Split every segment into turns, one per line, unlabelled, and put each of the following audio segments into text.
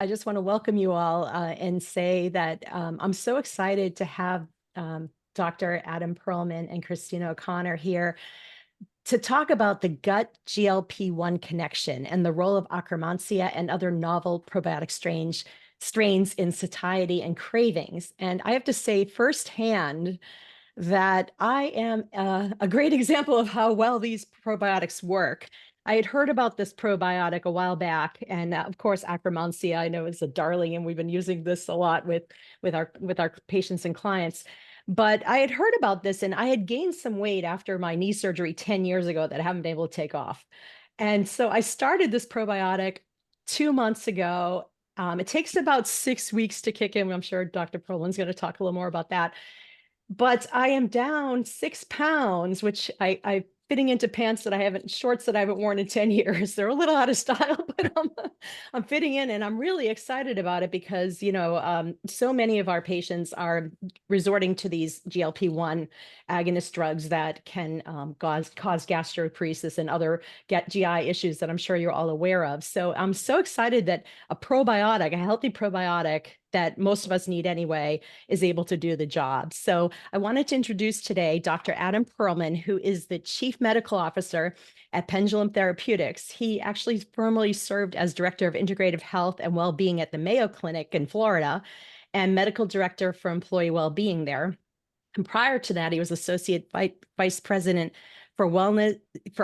I just want to welcome you all and say that I'm so excited to have Dr. Adam Perlman and Christina O'Connor here to talk about the gut-GLP-1 connection and the role of Akkermansia and other novel probiotic strains in satiety and cravings. And I have to say firsthand that I am a great example of how well these probiotics work. I had heard about this probiotic a while back, and of course, Akkermansia, I know is a darling, and we've been using this a lot with our patients and clients. But I had heard about this, and I had gained some weight after my knee surgery 10 years ago that I haven't been able to take off. And so I started this probiotic 2 months ago. It takes about 6 weeks to kick in. I'm sure Dr. Perlman's going to talk a little more about that. But I am down 6 pounds, which I fitting into pants that I haven't, shorts that I haven't worn in 10 years. They're a little out of style, but I'm fitting in, and I'm really excited about it because, so many of our patients are resorting to these GLP-1 agonist drugs that can cause gastroparesis and other GI issues that I'm sure you're all aware of. So I'm so excited that a probiotic, a healthy probiotic that most of us need anyway, is able to do the job. So I wanted to introduce today Dr. Adam Perlman, who is the Chief Medical Officer at Pendulum Therapeutics. He actually formerly served as Director of Integrative Health and Wellbeing at the Mayo Clinic in Florida and Medical Director for Employee Wellbeing there. And prior to that, he was Associate Vice President for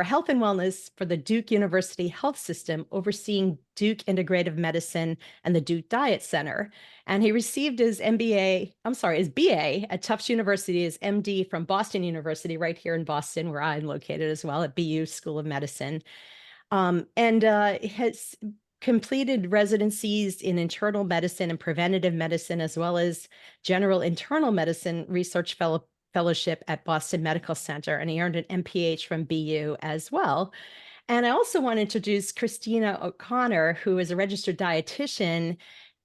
Health and Wellness for the Duke University Health System, overseeing Duke Integrative Medicine and the Duke Diet Center. And he received his BA at Tufts University, his MD from Boston University, right here in Boston, where I'm located as well, at BU School of Medicine. And has completed residencies in internal medicine and preventative medicine, as well as general internal medicine research fellowship at Boston Medical Center, and he earned an MPH from BU as well. And I also want to introduce Christina O'Connor, who is a registered dietitian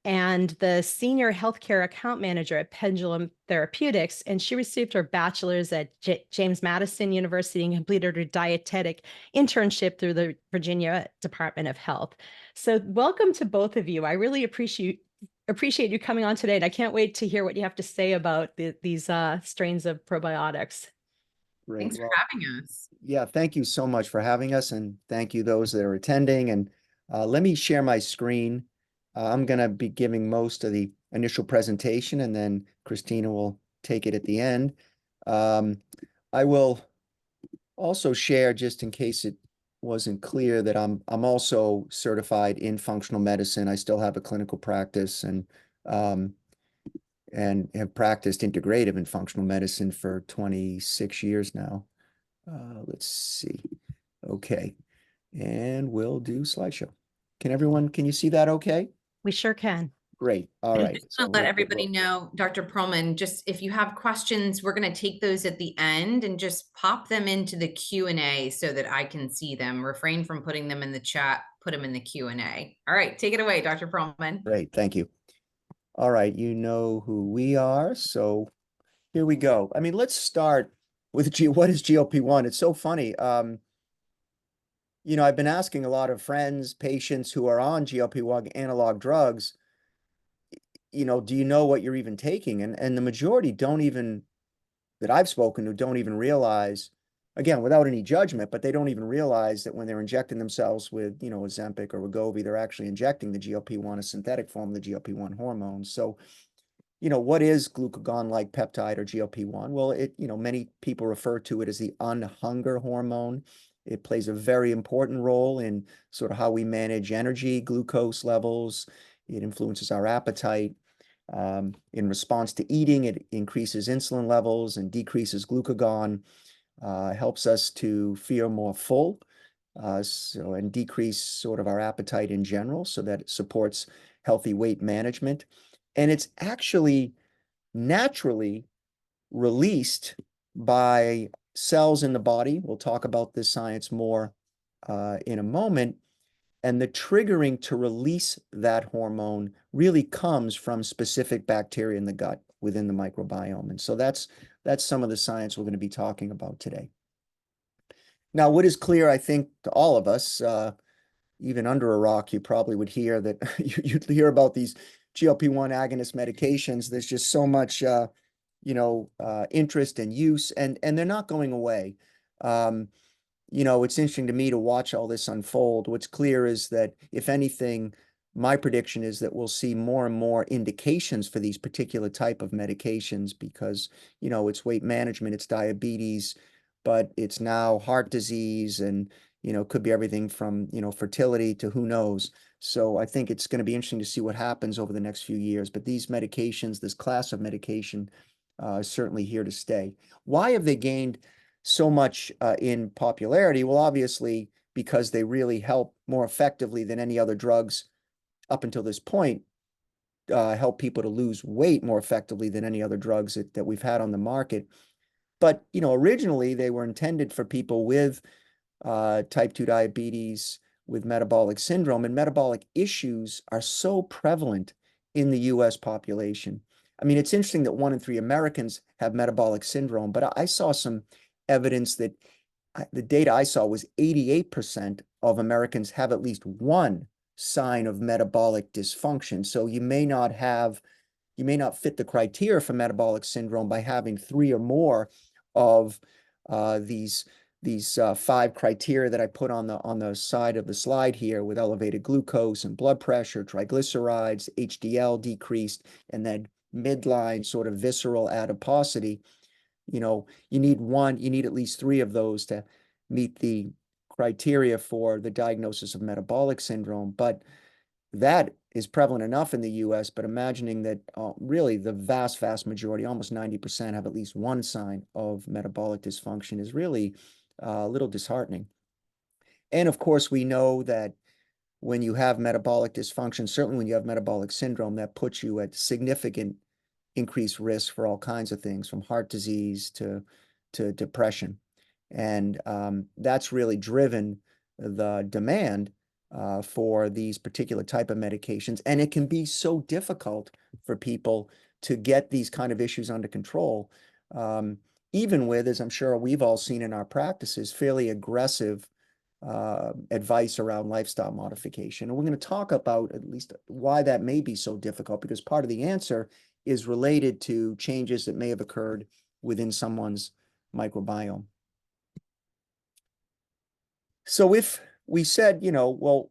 and the senior healthcare account manager at Pendulum Therapeutics. And she received her bachelor's at James Madison University and completed her dietetic internship through the Virginia Department of Health. So welcome to both of you. I really appreciate you coming on today, and I can't wait to hear what you have to say about these strains of probiotics.
Great.
Thanks for having us.
Yeah, thank you so much for having us, and thank you those that are attending. And let me share my screen. I'm going to be giving most of the initial presentation, and then Christina will take it at the end. I will also share, just in case it wasn't clear, that I'm also certified in functional medicine. I still have a clinical practice and have practiced integrative and functional medicine for 26 years now. Let's see. Okay. And we'll do slideshow. Can you see that okay?
We sure can.
Great. All right.
Just to let everybody know, Dr. Perlman, just if you have questions, we're going to take those at the end and just pop them into the Q&A so that I can see them. Refrain from putting them in the chat, put them in the Q&A. All right, take it away, Dr. Perlman.
Great, thank you. All right, you know who we are, so here we go. I mean, let's start with what is GLP-1? It's so funny. I've been asking a lot of friends, patients who are on GLP-1 analog drugs, do you know what you're even taking? And the majority that I've spoken to don't even realize, again, without any judgment, but they don't even realize that when they're injecting themselves with, Ozempic or Wegovy, they're actually injecting the GLP-1, a synthetic form of the GLP-1 hormone. So, what is glucagon-like peptide or GLP-1? Well, many people refer to it as the unhunger hormone. It plays a very important role in sort of how we manage energy, glucose levels. It influences our appetite. In response to eating, it increases insulin levels and decreases glucagon, helps us to feel more full, and decrease sort of our appetite in general, so that it supports healthy weight management. And it's actually naturally released by cells in the body. We'll talk about this science more in a moment. And the triggering to release that hormone really comes from specific bacteria in the gut within the microbiome. And so that's some of the science we're going to be talking about today. Now, what is clear, I think, to all of us, even under a rock, you probably would hear that you'd hear about these GLP-1 agonist medications. There's just so much, interest and use, and they're not going away. It's interesting to me to watch all this unfold. What's clear is that, if anything, my prediction is that we'll see more and more indications for these particular type of medications because, it's weight management, it's diabetes, but it's now heart disease and, could be everything from, fertility to who knows. So I think it's going to be interesting to see what happens over the next few years. But these medications, this class of medication, is certainly here to stay. Why have they gained so much in popularity? Well, obviously, because they really help more effectively than any other drugs up until this point, help people to lose weight more effectively than any other drugs that we've had on the market. But, originally they were intended for people with type 2 diabetes, with metabolic syndrome, and metabolic issues are so prevalent in the US population. I mean, it's interesting that 1 in 3 Americans have metabolic syndrome, but I saw some evidence that the data I saw was 88% of Americans have at least one sign of metabolic dysfunction. So you may not fit the criteria for metabolic syndrome by having 3 or more of these 5 criteria that I put on the side of the slide here, with elevated glucose and blood pressure, triglycerides, HDL decreased, and then midline sort of visceral adiposity. You need at least 3 of those to meet the criteria for the diagnosis of metabolic syndrome. But that is prevalent enough in the US, but imagining that really the vast majority, almost 90%, have at least one sign of metabolic dysfunction is really a little disheartening. And of course, we know that when you have metabolic dysfunction, certainly when you have metabolic syndrome, that puts you at significant increased risk for all kinds of things, from heart disease to depression. And that's really driven the demand for these particular type of medications. And it can be so difficult for people to get these kind of issues under control, even with, as I'm sure we've all seen in our practices, fairly aggressive advice around lifestyle modification. And we're going to talk about at least why that may be so difficult, because part of the answer is related to changes that may have occurred within someone's microbiome. So if we said, well,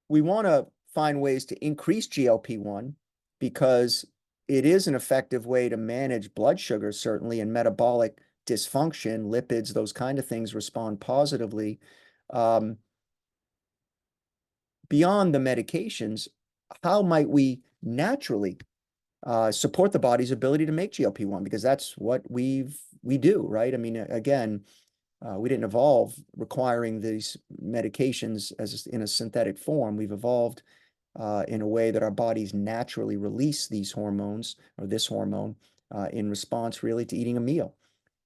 we want to find ways to increase GLP-1 because it is an effective way to manage blood sugar, certainly, and metabolic dysfunction, lipids, those kind of things respond positively. Beyond the medications, how might we naturally support the body's ability to make GLP-1? Because that's what we do, right? I mean, again, we didn't evolve requiring these medications in a synthetic form. We've evolved in a way that our bodies naturally release these hormones, or this hormone, in response really to eating a meal.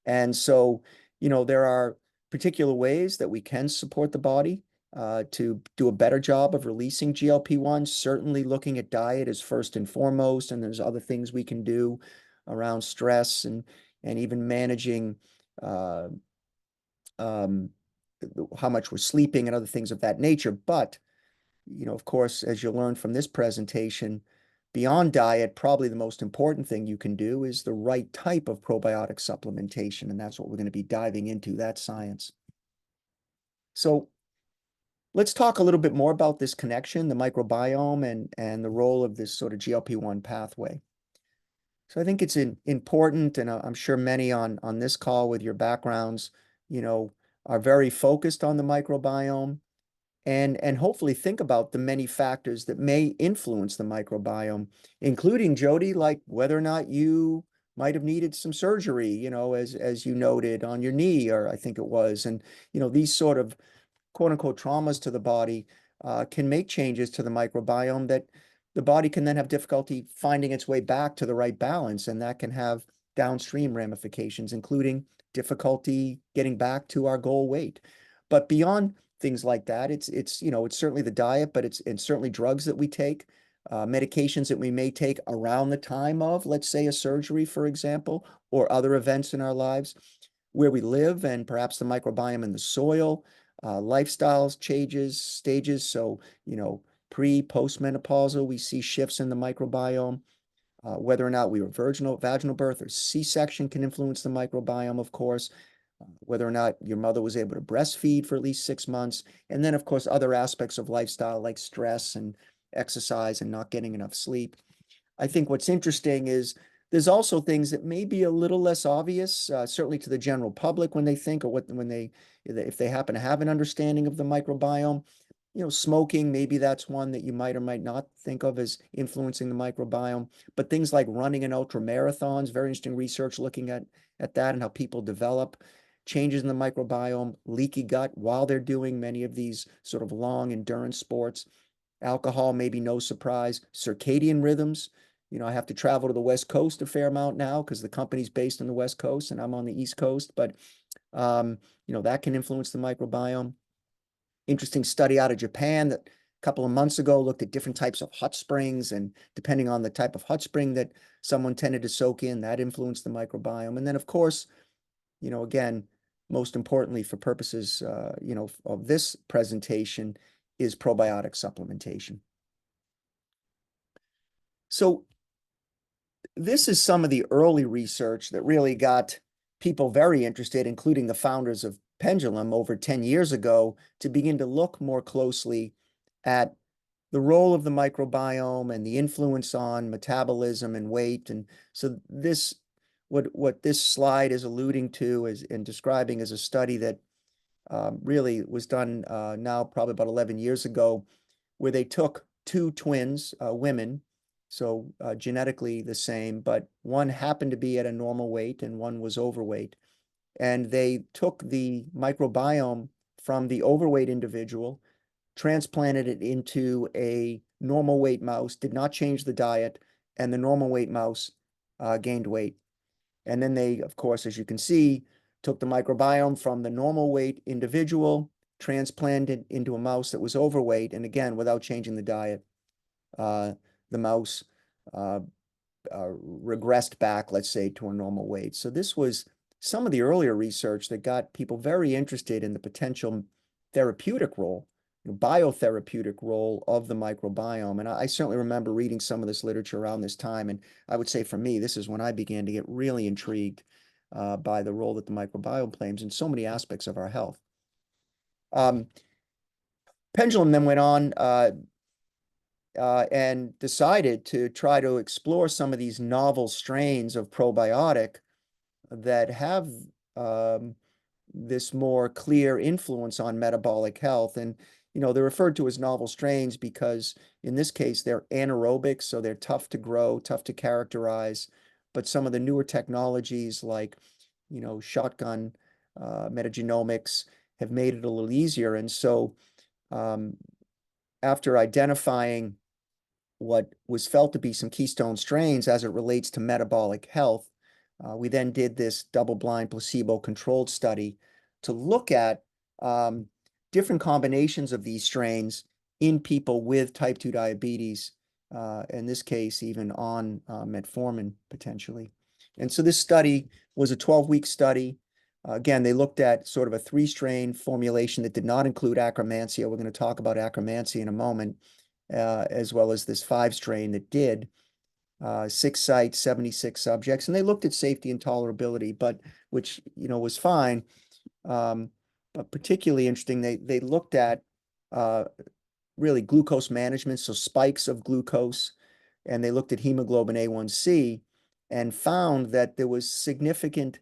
And so, there are particular ways that we can support the body to do a better job of releasing GLP-1. Certainly looking at diet is first and foremost, and there's other things we can do around stress and even managing how much we're sleeping and other things of that nature. But, of course, as you'll learn from this presentation, beyond diet, probably the most important thing you can do is the right type of probiotic supplementation. And that's what we're going to be diving into, that science. So let's talk a little bit more about this connection, the microbiome, and the role of this sort of GLP-1 pathway. So I think it's important, and I'm sure many on this call with your backgrounds, are very focused on the microbiome, and hopefully think about the many factors that may influence the microbiome, including, Jodi, like whether or not you might have needed some surgery, as you noted, on your knee, or I think it was. And, these sort of quote unquote traumas to the body can make changes to the microbiome that the body can then have difficulty finding its way back to the right balance. And that can have downstream ramifications, including difficulty getting back to our goal weight. But beyond things like that, it's certainly the diet, but it's certainly drugs that we take, medications that we may take around the time of, let's say, a surgery, for example, or other events in our lives, where we live, and perhaps the microbiome in the soil, lifestyles changes, stages. So, pre-postmenopausal, we see shifts in the microbiome. Whether or not we were vaginal birth or C-section can influence the microbiome, of course. Whether or not your mother was able to breastfeed for at least 6 months. And then, of course, other aspects of lifestyle like stress and exercise and not getting enough sleep. I think what's interesting is there's also things that may be a little less obvious, certainly to the general public when they think or if they happen to have an understanding of the microbiome. Smoking, maybe that's one that you might or might not think of as influencing the microbiome. But things like running and ultra marathons, very interesting research looking at that and how people develop changes in the microbiome, leaky gut while they're doing many of these sort of long endurance sports. Alcohol, maybe no surprise. Circadian rhythms. I have to travel to the West Coast a fair amount now because the company's based on the West Coast and I'm on the East Coast. But, that can influence the microbiome. Interesting study out of Japan that a couple of months ago looked at different types of hot springs, and depending on the type of hot spring that someone tended to soak in, that influenced the microbiome. And then, of course, again, most importantly for purposes, of this presentation is probiotic supplementation. So this is some of the early research that really got people very interested, including the founders of Pendulum over 10 years ago, to begin to look more closely at the role of the microbiome and the influence on metabolism and weight. And so what this slide is alluding to and describing is a study that really was done now probably about 11 years ago, where they took two twins, women, so genetically the same, but one happened to be at a normal weight and one was overweight. And they took the microbiome from the overweight individual, transplanted it into a normal weight mouse, did not change the diet, and the normal weight mouse gained weight. And then they, of course, as you can see, took the microbiome from the normal weight individual, transplanted into a mouse that was overweight, and again, without changing the diet, the mouse regressed back, let's say, to a normal weight. So this was some of the earlier research that got people very interested in the potential therapeutic role, biotherapeutic role of the microbiome. And I certainly remember reading some of this literature around this time. And I would say for me, this is when I began to get really intrigued by the role that the microbiome plays in so many aspects of our health. Pendulum then went on and decided to try to explore some of these novel strains of probiotic that have this more clear influence on metabolic health. And, they're referred to as novel strains because in this case, they're anaerobic, so they're tough to grow, tough to characterize. But some of the newer technologies like, shotgun metagenomics have made it a little easier. And so after identifying what was felt to be some keystone strains as it relates to metabolic health, we then did this double-blind placebo-controlled study to look at different combinations of these strains in people with type 2 diabetes, in this case, even on metformin potentially. And so this study was a 12-week study. Again, they looked at sort of a 3-strain formulation that did not include Akkermansia. We're going to talk about Akkermansia in a moment, as well as this 5-strain that did. 6 sites, 76 subjects, and they looked at safety and tolerability, but which was fine. But particularly interesting, they looked at really glucose management, so spikes of glucose, and they looked at hemoglobin A1C and found that there was significantly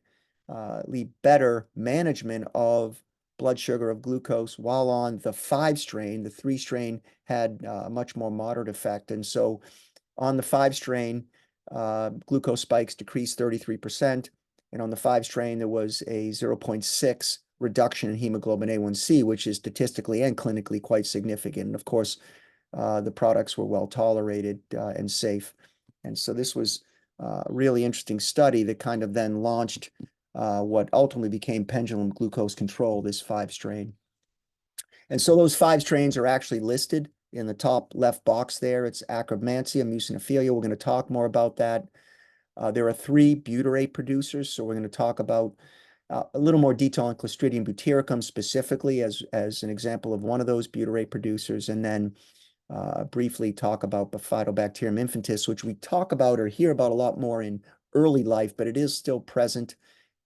better management of blood sugar of glucose while on the 5-strain. The 3-strain had a much more moderate effect, and so on the 5-strain, glucose spikes decreased 33%, and on the 5-strain, there was a 0.6 reduction in hemoglobin A1C, which is statistically and clinically quite significant. And of course, the products were well tolerated and safe. And so this was a really interesting study that kind of then launched what ultimately became Pendulum Glucose Control, this 5-strain. And so those 5 strains are actually listed in the top left box there. It's Akkermansia, muciniphila. We're going to talk more about that. There are 3 butyrate producers, so we're going to talk about A little more detail on Clostridium butyricum specifically as an example of one of those butyrate producers, and then briefly talk about Bifidobacterium infantis, which we talk about or hear about a lot more in early life, but it is still present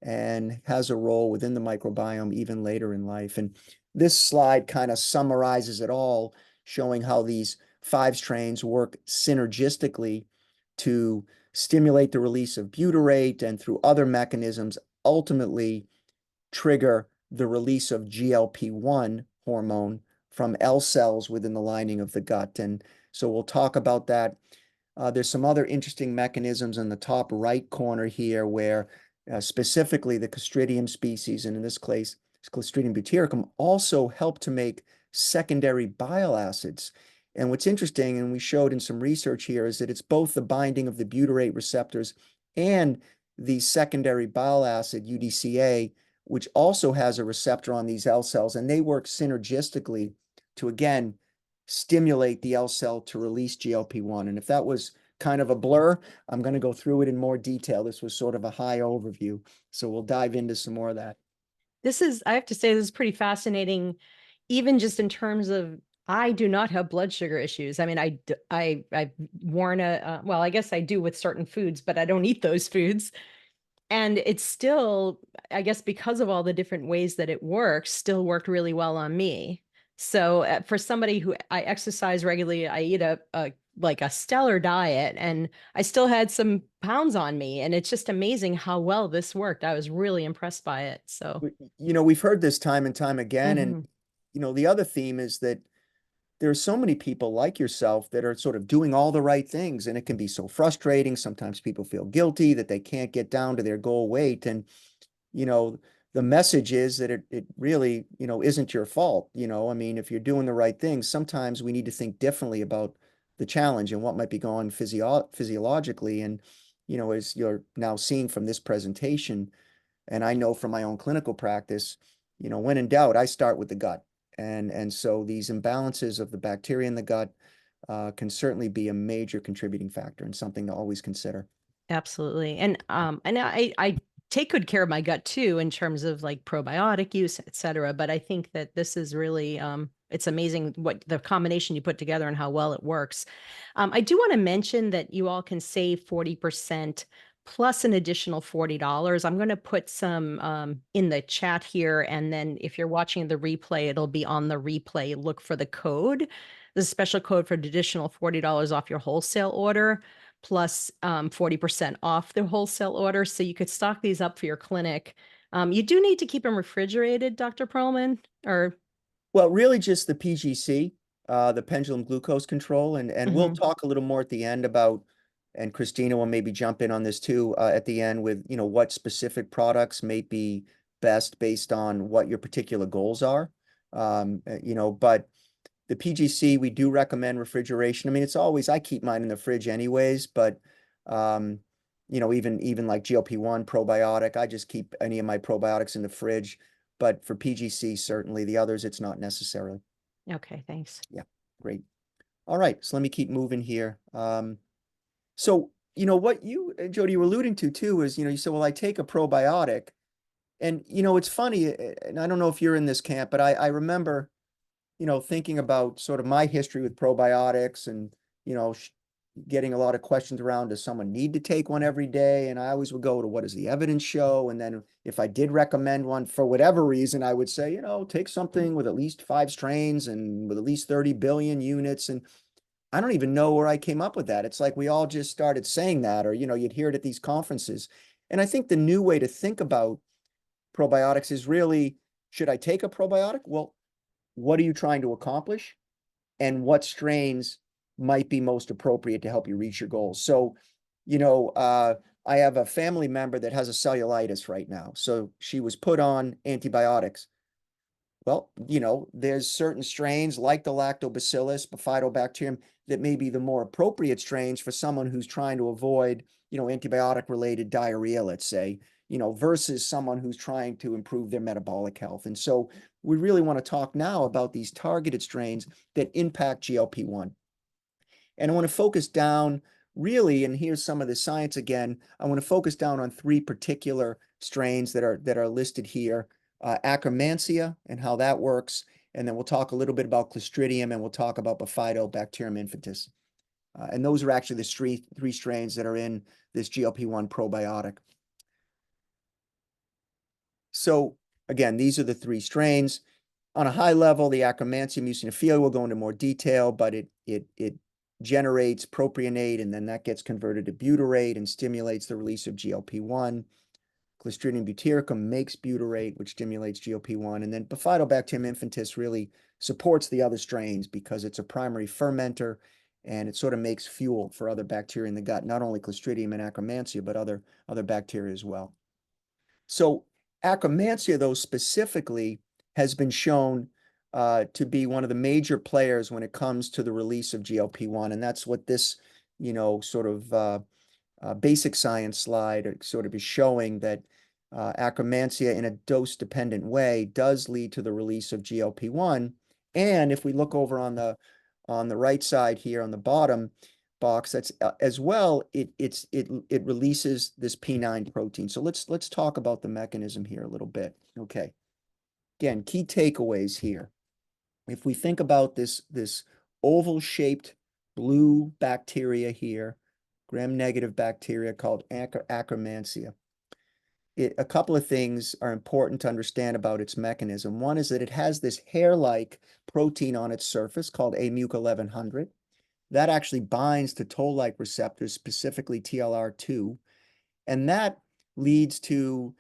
and has a role within the microbiome even later in life. And this slide kind of summarizes it all, showing how these 5 strains work synergistically to stimulate the release of butyrate and through other mechanisms ultimately trigger the release of GLP-1 hormone from L cells within the lining of the gut. And so we'll talk about that. There's some other interesting mechanisms in the top right corner here where specifically the Clostridium species, and in this case, Clostridium butyricum, also help to make secondary bile acids. And what's interesting, and we showed in some research here, is that it's both the binding of the butyrate receptors and the secondary bile acid, UDCA, which also has a receptor on these L cells, and they work synergistically to, again, stimulate the L cell to release GLP-1. And if that was kind of a blur, I'm going to go through it in more detail. This was sort of a high overview, so we'll dive into some more of that.
This is, I have to say, this is pretty fascinating, even just in terms of, I do not have blood sugar issues. I mean, I've worn well, I guess I do with certain foods, but I don't eat those foods. And it's still, I guess, because of all the different ways that it works, still worked really well on me. So for somebody who I exercise regularly, I eat like a stellar diet, and I still had some pounds on me. And it's just amazing how well this worked. I was really impressed by it. So,
we've heard this time and time again.
Mhm.
And, the other theme is that there are so many people like yourself that are sort of doing all the right things, and it can be so frustrating. Sometimes people feel guilty that they can't get down to their goal weight. And, the message is that it really, isn't your fault. I mean, if you're doing the right things, sometimes we need to think differently about the challenge and what might be going physiologically. And, as you're now seeing from this presentation, and I know from my own clinical practice, when in doubt, I start with the gut. And so these imbalances of the bacteria in the gut can certainly be a major contributing factor and something to always consider.
Absolutely. And I take good care of my gut too, in terms of like probiotic use, et cetera. But I think that this is really, it's amazing what the combination you put together and how well it works. I do want to mention that you all can save 40% plus an additional $40. I'm going to put some in the chat here. And then if you're watching the replay, it'll be on the replay. Look for the code. There's a special code for an additional $40 off your wholesale order, plus 40% off the wholesale order. So you could stock these up for your clinic. You do need to keep them refrigerated, Dr. Perlman, or?
Well, really just the PGC, the pendulum glucose control. And we'll talk a little more at the end about, and Christina will maybe jump in on this too, at the end with, what specific products may be best based on what your particular goals are. But the PGC, we do recommend refrigeration. I mean, it's always, I keep mine in the fridge anyways, but, even like GLP-1 probiotic, I just keep any of my probiotics in the fridge. But for PGC, certainly the others, it's not necessarily.
Okay, thanks.
Yeah, great. All right, so let me keep moving here. So, what you, Jodi, were alluding to too is, you said, well, I take a probiotic. And, it's funny, and I don't know if you're in this camp, but I remember, thinking about sort of my history with probiotics and, getting a lot of questions around, does someone need to take one every day? And I always would go to, what does the evidence show? And then if I did recommend one for whatever reason, I would say, take something with at least 5 strains and with at least 30 billion units. And I don't even know where I came up with that. It's like we all just started saying that, or, you'd hear it at these conferences. And I think the new way to think about probiotics is really, should I take a probiotic? Well, what are you trying to accomplish? And what strains might be most appropriate to help you reach your goals? So, I have a family member that has a cellulitis right now. So she was put on antibiotics. Well, there's certain strains like the lactobacillus, bifidobacterium, that may be the more appropriate strains for someone who's trying to avoid, antibiotic-related diarrhea, let's say, versus someone who's trying to improve their metabolic health. And so we really want to talk now about these targeted strains that impact GLP-1. And I want to focus down really, and here's some of the science again, I want to focus down on 3 particular strains that are listed here. Akkermansia and how that works, and then we'll talk a little bit about Clostridium, and we'll talk about Bifidobacterium infantis. And those are actually the 3 strains that are in this GLP-1 probiotic. So again, these are the 3 strains. On a high level, the Akkermansia muciniphila will go into more detail, but it generates propionate, and then that gets converted to butyrate and stimulates the release of GLP-1. Clostridium butyricum makes butyrate, which stimulates GLP-1, and then Bifidobacterium infantis really supports the other strains because it's a primary fermenter, and it sort of makes fuel for other bacteria in the gut, not only Clostridium and Akkermansia, but other bacteria as well. So Akkermansia, though, specifically has been shown to be one of the major players when it comes to the release of GLP-1, and that's what this, sort of basic science slide sort of is showing, that Akkermansia in a dose-dependent way does lead to the release of GLP-1. And if we look over on the right side here on the bottom box, that's as well, it releases this P9 protein. So let's talk about the mechanism here a little bit. Okay. Again, key takeaways here. If we think about this oval-shaped blue bacteria here, gram-negative bacteria called Akkermansia, a couple of things are important to understand about its mechanism. One is that it has this hair-like protein on its surface called AMUC1100. That actually binds to toll-like receptors, specifically TLR2, and that leads to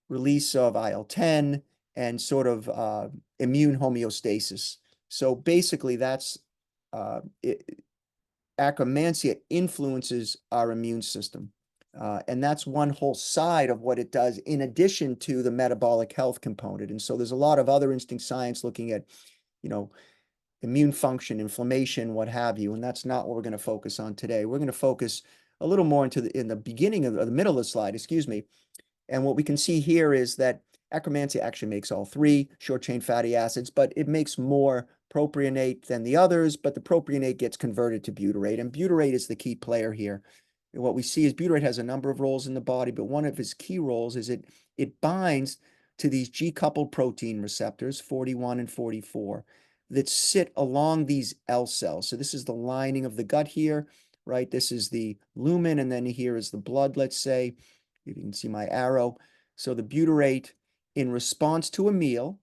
release of IL-10 and sort of immune homeostasis. So basically, that's Akkermansia influences our immune system. And that's one whole side of what it does in addition to the metabolic health component. And so there's a lot of other interesting science looking at, immune function, inflammation, what have you. And that's not what we're going to focus on today. We're going to focus a little more in the beginning of the middle of the slide, excuse me. And what we can see here is that Akkermansia actually makes all 3 short-chain fatty acids, but it makes more propionate than the others, but the propionate gets converted to butyrate, and butyrate is the key player here. And what we see is butyrate has a number of roles in the body, but one of its key roles is it binds to these G-coupled protein receptors, 41 and 44, that sit along these L cells. So this is the lining of the gut here, right? This is the lumen, and then here is the blood, let's say. You can see my arrow. So the butyrate, in response to a meal,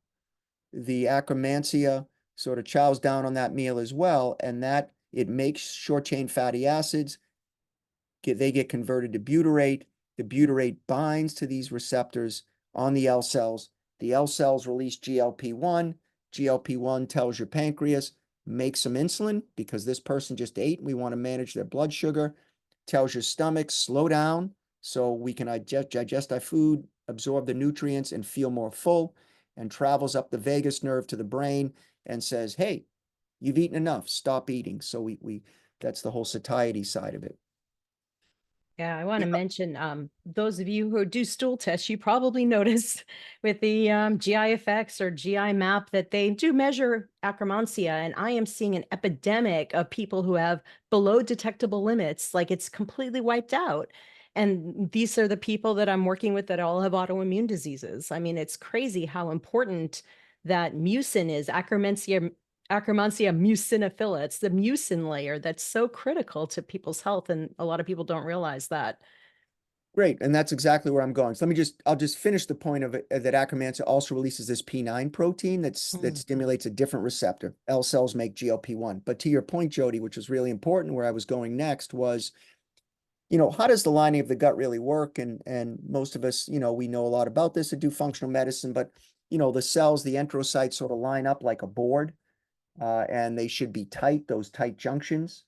the Akkermansia sort of chows down on that meal as well, and that it makes short-chain fatty acids. They get converted to butyrate. The butyrate binds to these receptors on the L cells. The L cells release GLP-1. GLP-1 tells your pancreas, make some insulin because this person just ate. We want to manage their blood sugar. Tells your stomach, slow down so we can digest our food, absorb the nutrients, and feel more full, and travels up the vagus nerve to the brain and says, hey, you've eaten enough, stop eating. So that's the whole satiety side of it.
Yeah, I want to mention, those of you who do stool tests, you probably notice with the GI-FX or GI map that they do measure Akkermansia, and I am seeing an epidemic of people who have below detectable limits, like it's completely wiped out. And these are the people that I'm working with that all have autoimmune diseases. I mean, it's crazy how important that mucin is, Akkermansia muciniphila. It's the mucin layer that's so critical to people's health, and a lot of people don't realize that.
Great, and that's exactly where I'm going. So I'll just finish the point of it, that Akkermansia also releases this P9 protein that stimulates a different receptor. L cells make GLP-1. But to your point, Jodi, which was really important, where I was going next was, how does the lining of the gut really work? And most of us, we know a lot about this that do functional medicine, but the cells, the enterocytes sort of line up like a board. And they should be tight, those tight junctions.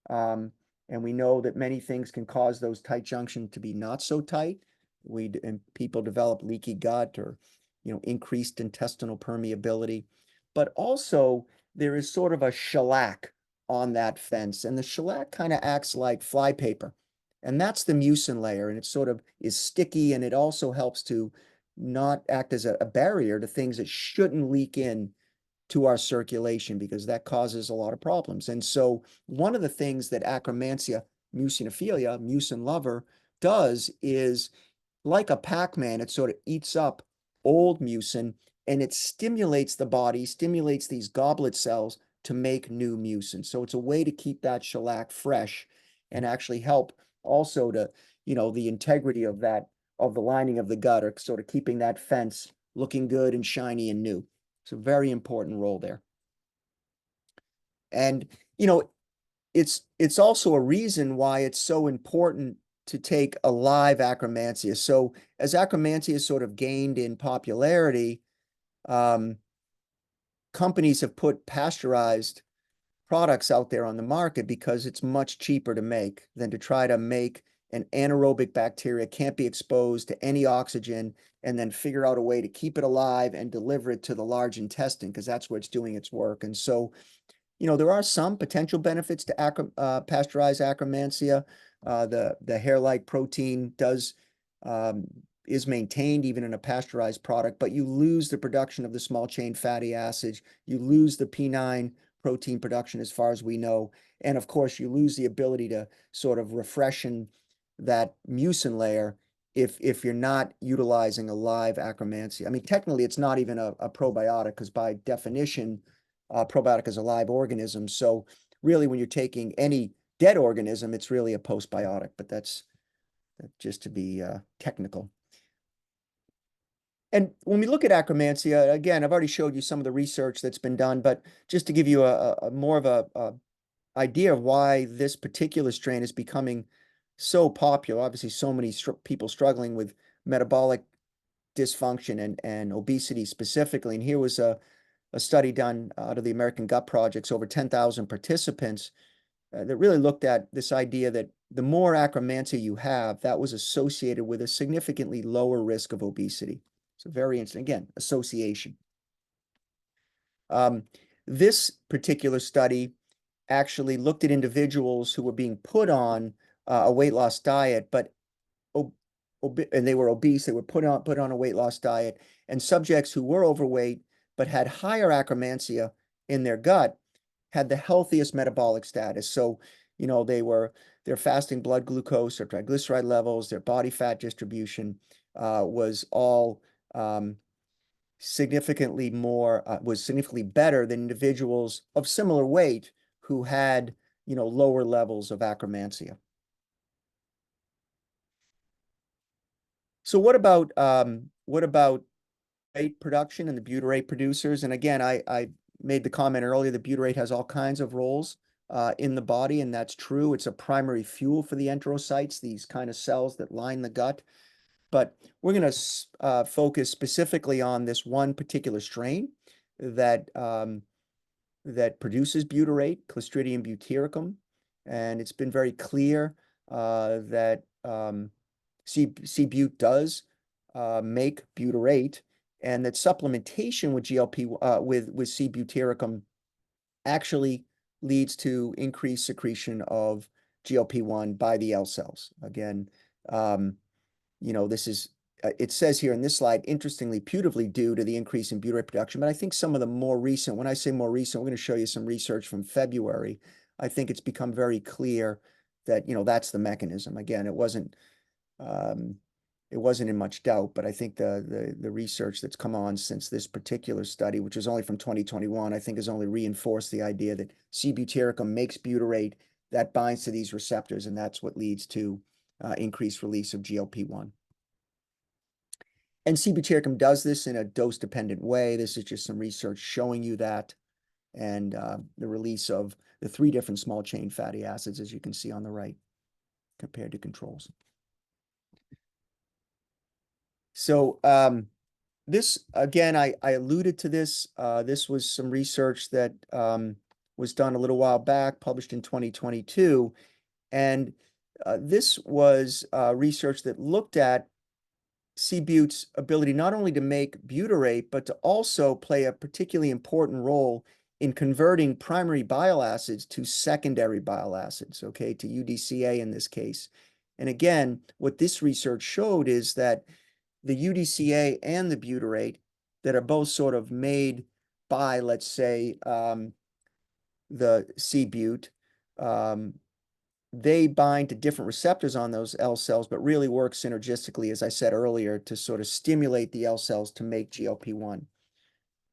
And we know that many things can cause those tight junctions to be not so tight. And people develop leaky gut or, increased intestinal permeability. But also there is sort of a shellac on that fence, and the shellac kind of acts like flypaper. And that's the mucin layer, and it sort of is sticky, and it also helps to not act as a barrier to things that shouldn't leak in to our circulation, because that causes a lot of problems. And so one of the things that Akkermansia muciniphilia, mucin lover, does is, like a Pac-Man, it sort of eats up old mucin, and it stimulates the body, stimulates these goblet cells to make new mucin. So it's a way to keep that shellac fresh and actually help also to, the integrity of that, of the lining of the gut, or sort of keeping that fence looking good and shiny and new. It's a very important role there. And, it's also a reason why it's so important to take a live Akkermansia. So as Akkermansia sort of gained in popularity, companies have put pasteurized products out there on the market because it's much cheaper to make than to try to make an anaerobic bacteria, can't be exposed to any oxygen, and then figure out a way to keep it alive and deliver it to the large intestine, because that's where it's doing its work. And so, there are some potential benefits to pasteurized Akkermansia. The hair-like protein is maintained even in a pasteurized product, but you lose the production of the small chain fatty acids. You lose the P9 protein production as far as we know. And of course, you lose the ability to sort of refreshen that mucin layer if you're not utilizing a live Akkermansia. I mean, technically, it's not even a probiotic, because by definition, probiotic is a live organism. So really, when you're taking any dead organism, it's really a postbiotic, but that's just to be technical. And when we look at Akkermansia, again, I've already showed you some of the research that's been done, but just to give you a more of a idea of why this particular strain is becoming so popular. Obviously, so many people struggling with metabolic dysfunction and obesity specifically. And here was a study done out of the American Gut Projects, over 10,000 participants, that really looked at this idea that the more Akkermansia you have, that was associated with a significantly lower risk of obesity. So very interesting, again, association. This particular study actually looked at individuals who were being put on a weight loss diet, but and they were obese. They were put on a weight loss diet, and subjects who were overweight but had higher Akkermansia in their gut had the healthiest metabolic status. So, their fasting blood glucose, their triglyceride levels, their body fat distribution was all significantly better than individuals of similar weight who had, lower levels of Akkermansia. So what about butyrate production and the butyrate producers? And again, I made the comment earlier that butyrate has all kinds of roles in the body, and that's true. It's a primary fuel for the enterocytes, these kind of cells that line the gut. But we're going to focus specifically on this one particular strain that produces butyrate, Clostridium butyricum, and it's been very clear that C-but does make butyrate, and that supplementation with with C-butyricum actually leads to increased secretion of GLP-1 by the L cells. Again, this is, it says here in this slide, interestingly, putatively due to the increase in butyrate production. But I think some of the more recent, when I say more recent, we're going to show you some research from February. I think it's become very clear that, that's the mechanism. Again, it wasn't in much doubt, but I think the research that's come on since this particular study, which is only from 2021, I think has only reinforced the idea that C-butyricum makes butyrate that binds to these receptors, and that's what leads to increased release of GLP-1. And C-butyricum does this in a dose-dependent way. This is just some research showing you that, and the release of the 3 different small chain fatty acids, as you can see on the right, compared to controls. So this, again, I alluded to this. This was some research that was done a little while back, published in 2022. And this was research that looked at C-but's ability not only to make butyrate, but to also play a particularly important role in converting primary bile acids to secondary bile acids, okay, to UDCA in this case. And again, what this research showed is that the UDCA and the butyrate that are both sort of made by, let's say, the C-but, they bind to different receptors on those L cells, but really work synergistically, as I said earlier, to sort of stimulate the L cells to make GLP-1.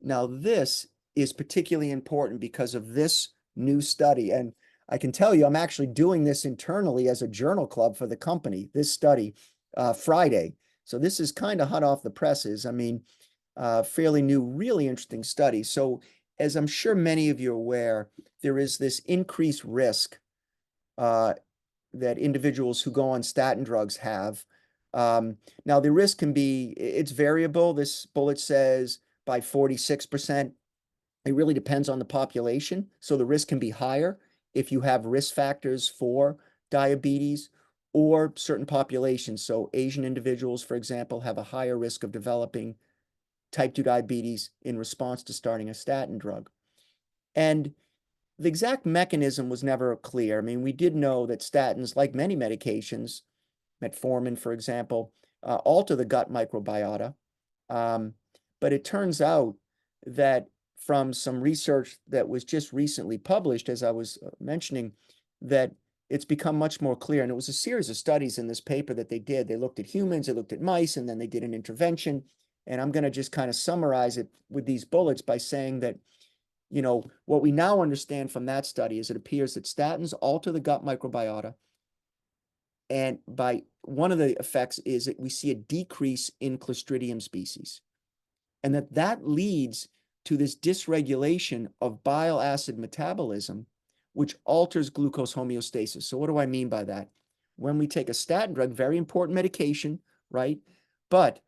Now, this is particularly important because of this new study. And I can tell you, I'm actually doing this internally as a journal club for the company, this study, Friday. So this is kind of hot off the presses. I mean, fairly new, really interesting study. So as I'm sure many of you are aware, there is this increased risk that individuals who go on statin drugs have. Now, the risk can be, it's variable. This bullet says by 46%. It really depends on the population. So the risk can be higher if you have risk factors for diabetes or certain populations. So Asian individuals, for example, have a higher risk of developing type 2 diabetes in response to starting a statin drug. And the exact mechanism was never clear. I mean, we did know that statins, like many medications, metformin, for example, alter the gut microbiota. But it turns out that from some research that was just recently published, as I was mentioning, that it's become much more clear. And it was a series of studies in this paper that they did. They looked at humans, they looked at mice, and then they did an intervention. And I'm going to just kind of summarize it with these bullets by saying that, you know, what we now understand from that study is it appears that statins alter the gut microbiota. And by one of the effects is that we see a decrease in Clostridium species. And that leads to this dysregulation of bile acid metabolism, which alters glucose homeostasis. So what do I mean by that? When we take a statin drug, very important medication, right? But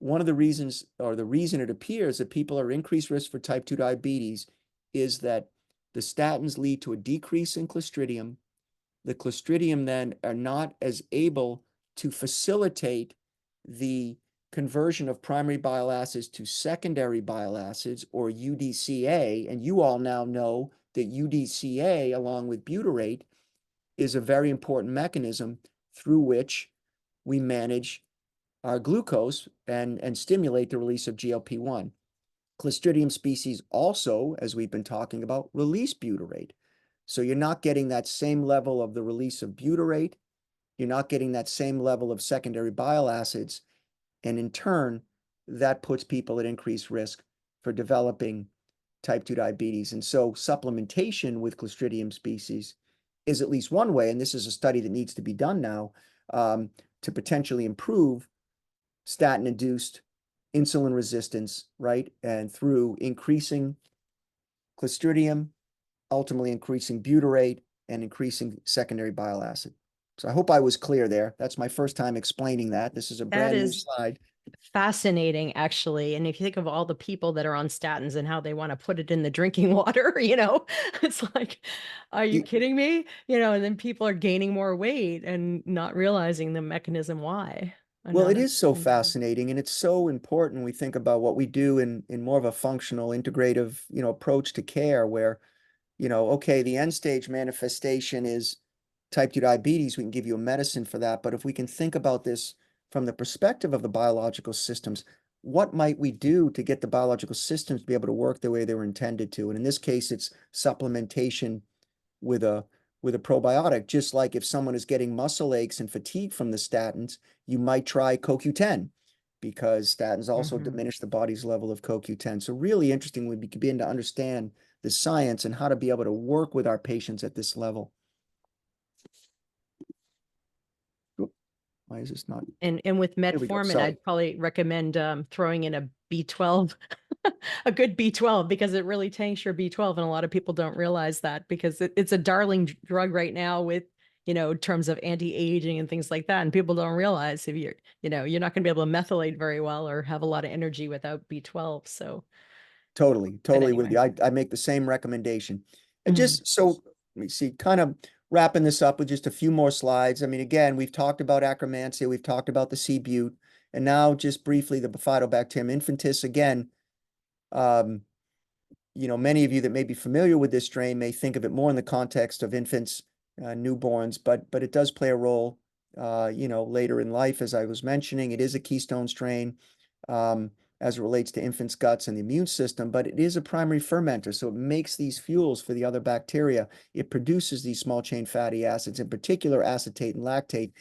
one of the reasons, or the reason it appears that people are increased risk for type 2 diabetes is that the statins lead to a decrease in Clostridium. The Clostridium then are not as able to facilitate the conversion of primary bile acids to secondary bile acids, or UDCA. And you all now know that UDCA, along with butyrate, is a very important mechanism through which we manage our glucose and stimulate the release of GLP-1. Clostridium species also, as we've been talking about, release butyrate. So you're not getting that same level of the release of butyrate. You're not getting that same level of secondary bile acids. And in turn, that puts people at increased risk for developing type 2 diabetes. And so supplementation with Clostridium species is at least one way, and this is a study that needs to be done now, to potentially improve statin-induced insulin resistance, right? And through increasing Clostridium, ultimately increasing butyrate and increasing secondary bile acid. So I hope I was clear there. That's my first time explaining that. This is a brand new slide.
Fascinating, actually. And if you think of all the people that are on statins and how they want to put it in the drinking water, you know, it's like, are you kidding me? You know, and then people are gaining more weight and not realizing the mechanism why.
Well, it is so fascinating, and it's so important when we think about what we do in more of a functional, integrative, you know, approach to care where, you know, okay, the end stage manifestation is type 2 diabetes. We can give you a medicine for that. But if we can think about this from the perspective of the biological systems, what might we do to get the biological systems to be able to work the way they were intended to? And in this case, it's supplementation with a probiotic. Just like if someone is getting muscle aches and fatigue from the statins, you might try CoQ10 because statins also diminish the body's level of CoQ10. So really interesting when we begin to understand the science and how to be able to work with our patients at this level. Why is this not?
And with metformin, I'd probably recommend throwing in a B12, a good B12, because it really tanks your B12. And a lot of people don't realize that because it's a darling drug right now with, you know, terms of anti-aging and things like that. And people don't realize if you're, you know, you're not going to be able to methylate very well or have a lot of energy without B12. So
totally anyway. With you. I make the same recommendation. And just so, let me see, kind of wrapping this up with just a few more slides. I mean, again, we've talked about Akkermansia, we've talked about the C-But, and now just briefly the Bifidobacterium infantis. Again, you know, many of you that may be familiar with this strain may think of it more in the context of infants, newborns, but it does play a role, you know, later in life, as I was mentioning. It is a keystone strain. as it relates to infants' guts and the immune system, but it is a primary fermenter. So it makes these fuels for the other bacteria. It produces these small chain fatty acids, in particular acetate and lactate,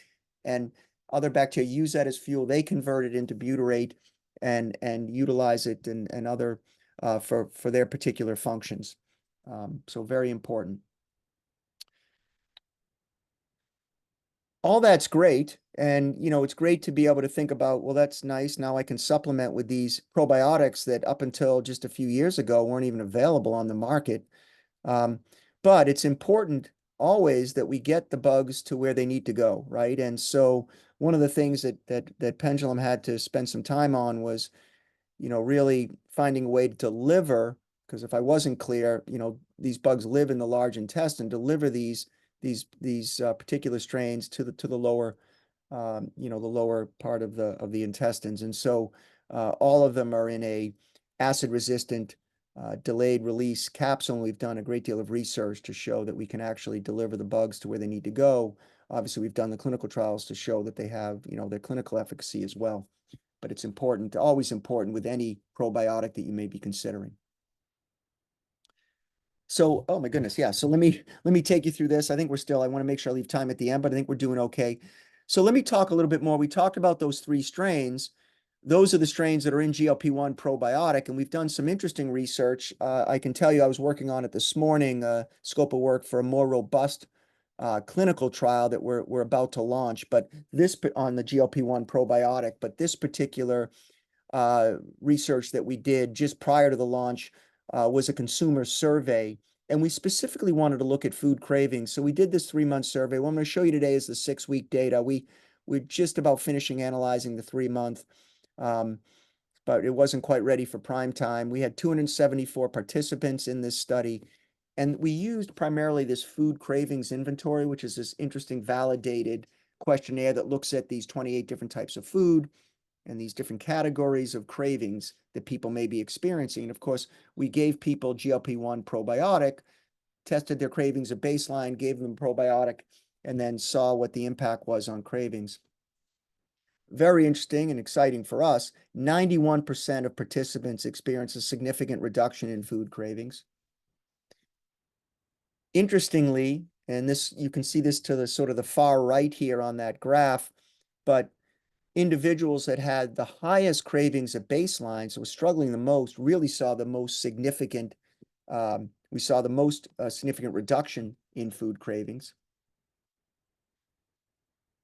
and other bacteria use that as fuel. They convert it into butyrate and utilize it and other for their particular functions. So very important. All that's great. And, you know, it's great to be able to think about, well, that's nice. Now I can supplement with these probiotics that up until just a few years ago weren't even available on the market. But it's important always that we get the bugs to where they need to go, right? And so one of the things that Pendulum had to spend some time on was, you know, really finding a way to deliver, because if I wasn't clear, you know, these bugs live in the large intestine, deliver these particular strains to the lower, you know, the lower part of the intestines. And so all of them are in a acid-resistant delayed release capsule. And we've done a great deal of research to show that we can actually deliver the bugs to where they need to go. Obviously, we've done the clinical trials to show that they have, you know, their clinical efficacy as well. But it's important, always important with any probiotic that you may be considering. So, oh my goodness, yeah. So let me take you through this. I think I want to make sure I leave time at the end, but I think we're doing okay. So let me talk a little bit more. We talked about those 3 strains. Those are the strains that are in GLP-1 probiotic, and we've done some interesting research. I can tell you I was working on it this morning, scope of work for a more robust clinical trial that we're about to launch, but this on the GLP-1 probiotic, but this particular research that we did just prior to the launch was a consumer survey, and we specifically wanted to look at food cravings. So we did this 3-month survey. What I'm going to show you today is the 6-week data. We're just about finishing analyzing the 3-month, but it wasn't quite ready for prime time. We had 274 participants in this study, and we used primarily this food cravings inventory, which is this interesting validated questionnaire that looks at these 28 different types of food and these different categories of cravings that people may be experiencing. And of course, we gave people GLP-1 probiotic, tested their cravings at baseline, gave them probiotic, and then saw what the impact was on cravings. Very interesting and exciting for us. 91% of participants experienced a significant reduction in food cravings. Interestingly, and this, you can see this to the sort of the far right here on that graph, but individuals that had the highest cravings at baseline, so struggling the most, really saw the most significant, we saw the most significant reduction in food cravings.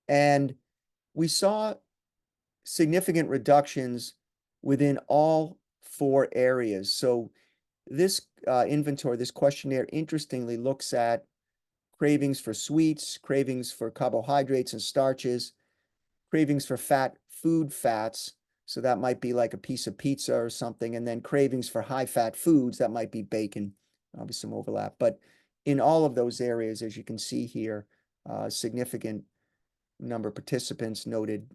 And we saw significant reductions within all 4 areas. So this inventory, this questionnaire, interestingly looks at cravings for sweets, cravings for carbohydrates and starches, cravings for food fats, so that might be like a piece of pizza or something, and then cravings for high-fat foods, that might be bacon, obviously some overlap. But in all of those areas, as you can see here, significant number of participants noted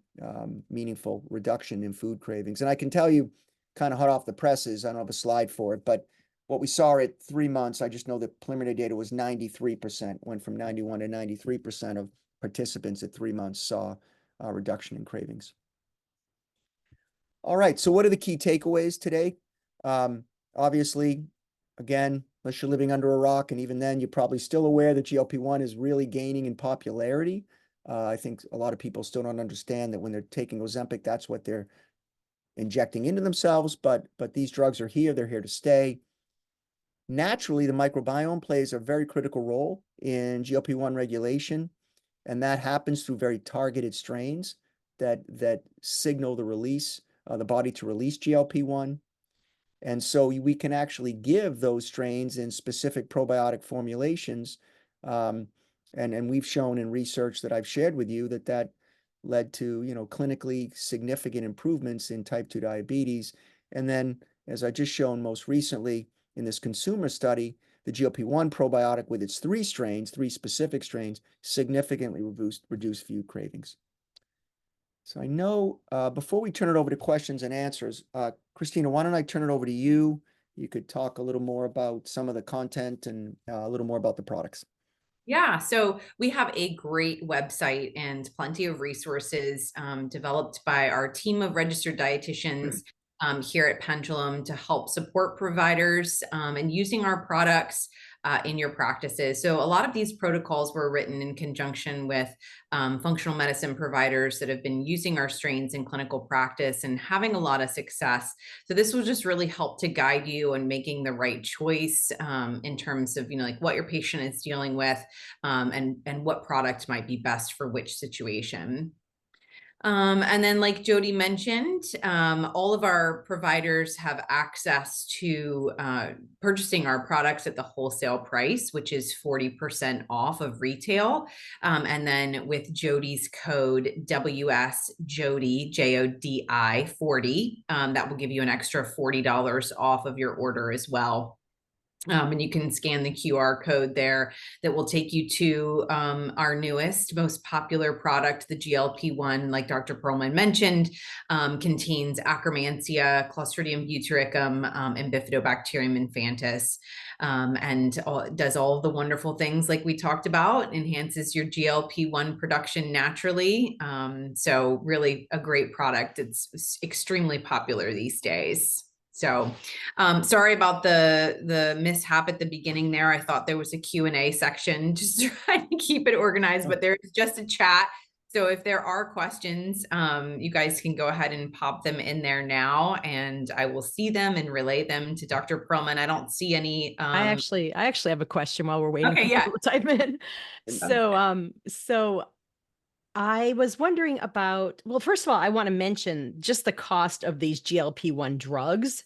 meaningful reduction in food cravings. And I can tell you, kind of hot off the presses, I don't have a slide for it, but what we saw at 3 months, I just know the preliminary data was 93%, went from 91 to 93% of participants at 3 months saw a reduction in cravings. All right, so what are the key takeaways today? Obviously, again, unless you're living under a rock, and even then, you're probably still aware that GLP-1 is really gaining in popularity. I think a lot of people still don't understand that when they're taking Ozempic, that's what they're injecting into themselves, but these drugs are here, they're here to stay. Naturally, the microbiome plays a very critical role in GLP-1 regulation, and that happens through very targeted strains that signal the release, the body to release GLP-1. And so we can actually give those strains in specific probiotic formulations. And we've shown in research that I've shared with you that led to, you know, clinically significant improvements in type 2 diabetes. And then, as I just shown most recently in this consumer study, the GLP-1 probiotic with its 3 specific strains, significantly reduced food cravings. So I know before we turn it over to questions and answers, Christina, why don't I turn it over to you? You could talk a little more about some of the content and a little more about the products.
Yeah, so we have a great website and plenty of resources developed by our team of registered dietitians here at Pendulum to help support providers and using our products in your practices. So a lot of these protocols were written in conjunction with functional medicine providers that have been using our strains in clinical practice and having a lot of success. So this will just really help to guide you in making the right choice in terms of, like what your patient is dealing with and what product might be best for which situation. And then like Jodi mentioned, all of our providers have access to purchasing our products at the wholesale price, which is 40% off of retail. And then with Jodi's code WSJODI, JODI 40, that will give you an extra $40 off of your order as well. And you can scan the QR code there that will take you to our newest, most popular product, the GLP-1, like Dr. Perlman mentioned, contains Akkermansia, Clostridium, butyricum, and Bifidobacterium infantis, and does all of the wonderful things like we talked about, enhances your GLP-1 production naturally. So really a great product. It's extremely popular these days. So sorry about the mishap at the beginning there. I thought there was a Q&A section, just trying to keep it organized, but there's just a chat. So if there are questions, you guys can go ahead and pop them in there now, and I will see them and relay them to Dr. Perlman. I don't see any.
I actually have a question while we're waiting for
yeah.
people to type in. So I was wondering about, well, first of all, I want to mention just the cost of these GLP-1 drugs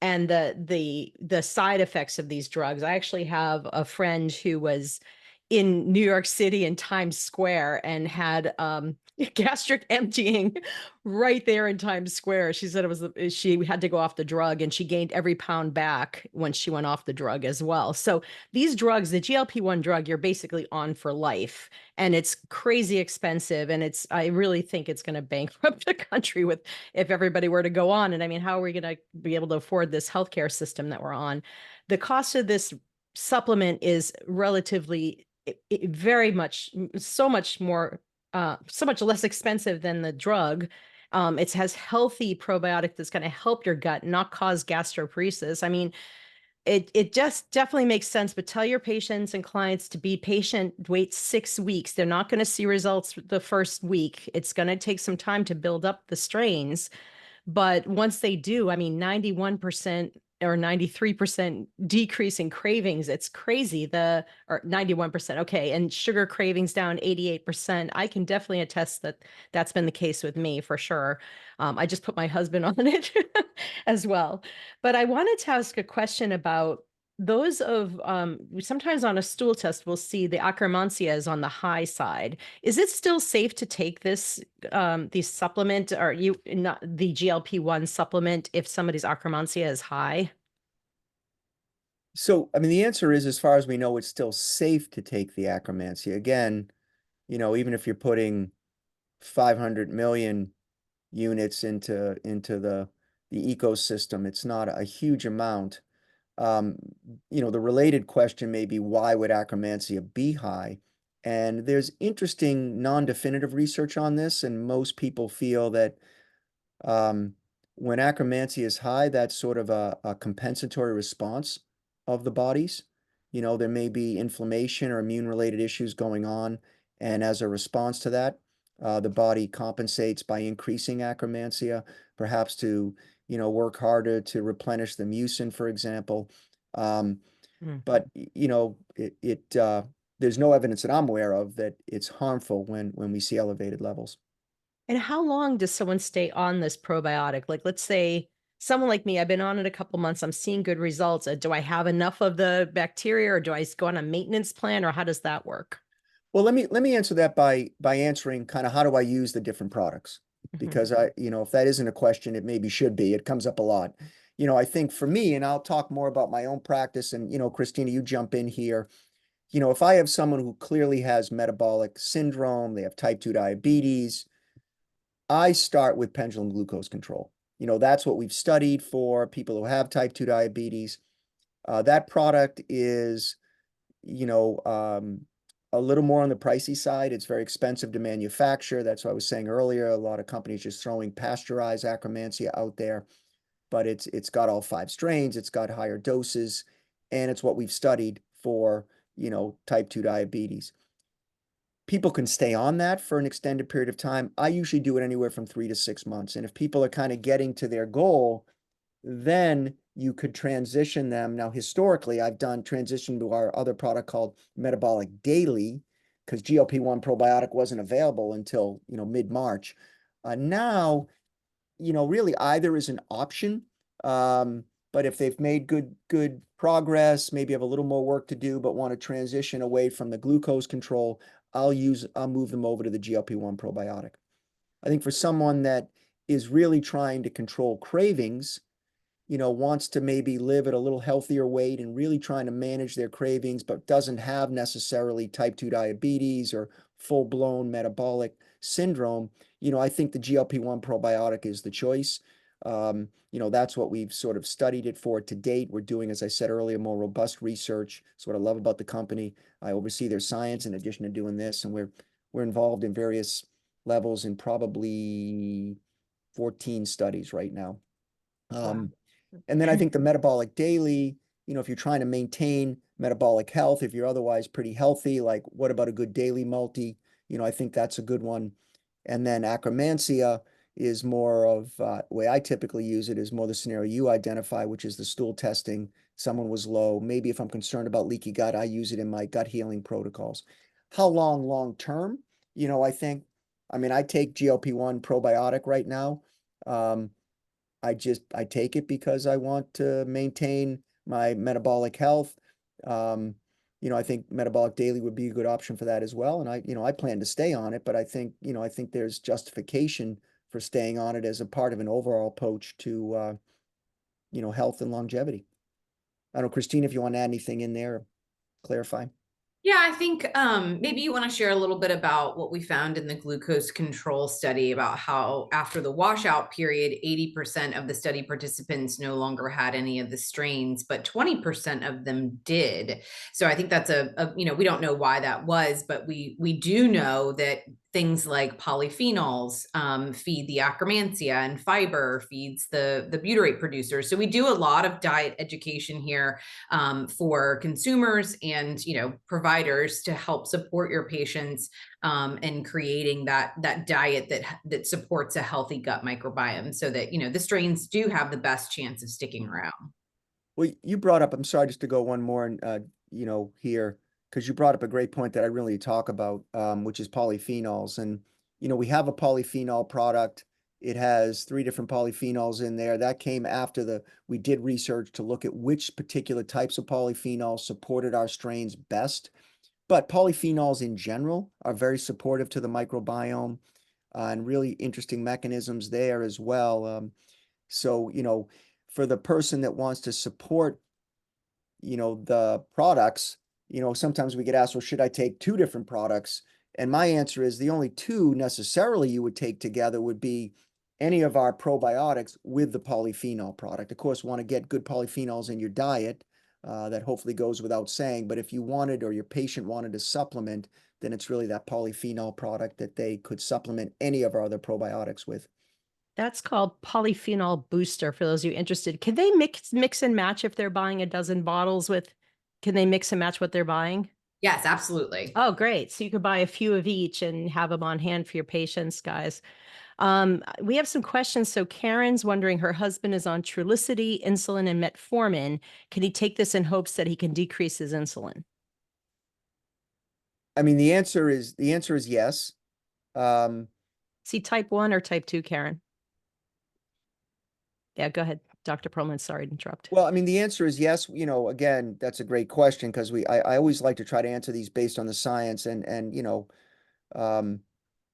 and the side effects of these drugs. I actually have a friend who was in New York City in Times Square and had gastric emptying right there in Times Square. She said she had to go off the drug, and she gained every pound back when she went off the drug as well. So these drugs, the GLP-1 drug, you're basically on for life, and it's crazy expensive. And I really think it's going to bankrupt the country if everybody were to go on. And I mean, how are we going to be able to afford this healthcare system that we're on? The cost of this supplement is relatively very much, so much less expensive than the drug. It has healthy probiotic that's going to help your gut, not cause gastroparesis. I mean, it just definitely makes sense, but tell your patients and clients to be patient, wait 6 weeks. They're not going to see results the first week. It's going to take some time to build up the strains. But once they do, I mean, 91% or 93% decrease in cravings. It's crazy. Or 91%. Okay. And sugar cravings down 88%. I can definitely attest that that's been the case with me for sure. I just put my husband on it as well. But I wanted to ask a question about those of sometimes on a stool test, we'll see the Akkermansia is on the high side. Is it still safe to take this supplement, or not the GLP-1 supplement, if somebody's Akkermansia is high?
So, I mean, the answer is, as far as we know, it's still safe to take the Akkermansia. Again, even if you're putting 500 million units into the ecosystem, it's not a huge amount. The related question may be, why would Akkermansia be high? And there's interesting non-definitive research on this, and most people feel that when Akkermansia is high, that's sort of a compensatory response of the bodies. There may be inflammation or immune-related issues going on, and as a response to that, the body compensates by increasing Akkermansia, perhaps to work harder to replenish the mucin, for example. But there's no evidence that I'm aware of that it's harmful when we see elevated levels.
And how long does someone stay on this probiotic? Like, let's say someone like me, I've been on it a couple months, I'm seeing good results. Do I have enough of the bacteria, or do I go on a maintenance plan, or how does that work?
Well, let me answer that by answering kind of how do I use the different products, because if that isn't a question, it maybe should be. It comes up a lot. I think for me, and I'll talk more about my own practice, and Christina, you jump in here. If I have someone who clearly has metabolic syndrome, they have type 2 diabetes, I start with pendulum glucose control. That's what we've studied for people who have type 2 diabetes. That product is, a little more on the pricey side. It's very expensive to manufacture. That's what I was saying earlier. A lot of companies just throwing pasteurized Akkermansia out there. but it's got all 5 strains, it's got higher doses, and it's what we've studied for, type 2 diabetes. People can stay on that for an extended period of time. I usually do it anywhere from 3 to 6 months. And if people are kind of getting to their goal, then you could transition them. Now, historically, I've done transition to our other product called Metabolic Daily, because GLP-1 probiotic wasn't available until, mid-March. Now, really either is an option. But if they've made good progress, maybe have a little more work to do, but want to transition away from the glucose control, I'll move them over to the GLP-1 probiotic. I think for someone that is really trying to control cravings, wants to maybe live at a little healthier weight and really trying to manage their cravings, but doesn't have necessarily type 2 diabetes or full-blown metabolic syndrome, I think the GLP-1 probiotic is the choice. That's what we've sort of studied it for to date. We're doing, as I said earlier, more robust research. That's what I love about the company. I oversee their science in addition to doing this, and we're involved in various levels in probably 14 studies right now.
Wow.
And then I think the Metabolic Daily, if you're trying to maintain metabolic health, if you're otherwise pretty healthy, like what about a good daily multi? I think that's a good one. And then Akkermansia is more of, the way I typically use it is more the scenario you identify, which is the stool testing. Someone was low. Maybe if I'm concerned about leaky gut, I use it in my gut healing protocols. How long term? I think, I take GLP-1 probiotic right now. I take it because I want to maintain my metabolic health. I think Metabolic Daily would be a good option for that as well. And I plan to stay on it, but I think there's justification for staying on it as a part of an overall approach to, health and longevity. I don't know, Christine, if you want to add anything in there, clarify.
Yeah, I think maybe you want to share a little bit about what we found in the glucose control study about how after the washout period, 80% of the study participants no longer had any of the strains, but 20% of them did. So I think that's we don't know why that was, but we do know that things like polyphenols feed the Akkermansia, and fiber feeds the butyrate producers. So we do a lot of diet education here for consumers and providers to help support your patients in creating that diet that supports a healthy gut microbiome, so that the strains do have the best chance of sticking around.
Well, you brought up, I'm sorry, just to go one more, here, because you brought up a great point that I really talk about, which is polyphenols. And, we have a polyphenol product. It has 3 different polyphenols in there. That came after we did research to look at which particular types of polyphenols supported our strains best. But polyphenols in general are very supportive to the microbiome, and really interesting mechanisms there as well. So, for the person that wants to support, the products, sometimes we get asked, well, should I take 2 different products? And my answer is the only 2 necessarily you would take together would be any of our probiotics with the polyphenol product. Of course, want to get good polyphenols in your diet. That hopefully goes without saying. But if you wanted, or your patient wanted to supplement, then it's really that polyphenol product that they could supplement any of our other probiotics with.
That's called polyphenol booster for those of you interested. Can they mix and match if they're buying a dozen bottles can they mix and match what they're buying?
Yes, absolutely.
Oh, great. So you could buy a few of each and have them on hand for your patients, guys. We have some questions. So Karen's wondering, her husband is on Trulicity, insulin, and metformin. Can he take this in hopes that he can decrease his insulin?
The answer is yes.
Is he type 1 or type 2, Karen? Yeah, go ahead, Dr. Perlman. Sorry to interrupt.
Well, the answer is yes. Again, that's a great question, because I always like to try to answer these based on the science and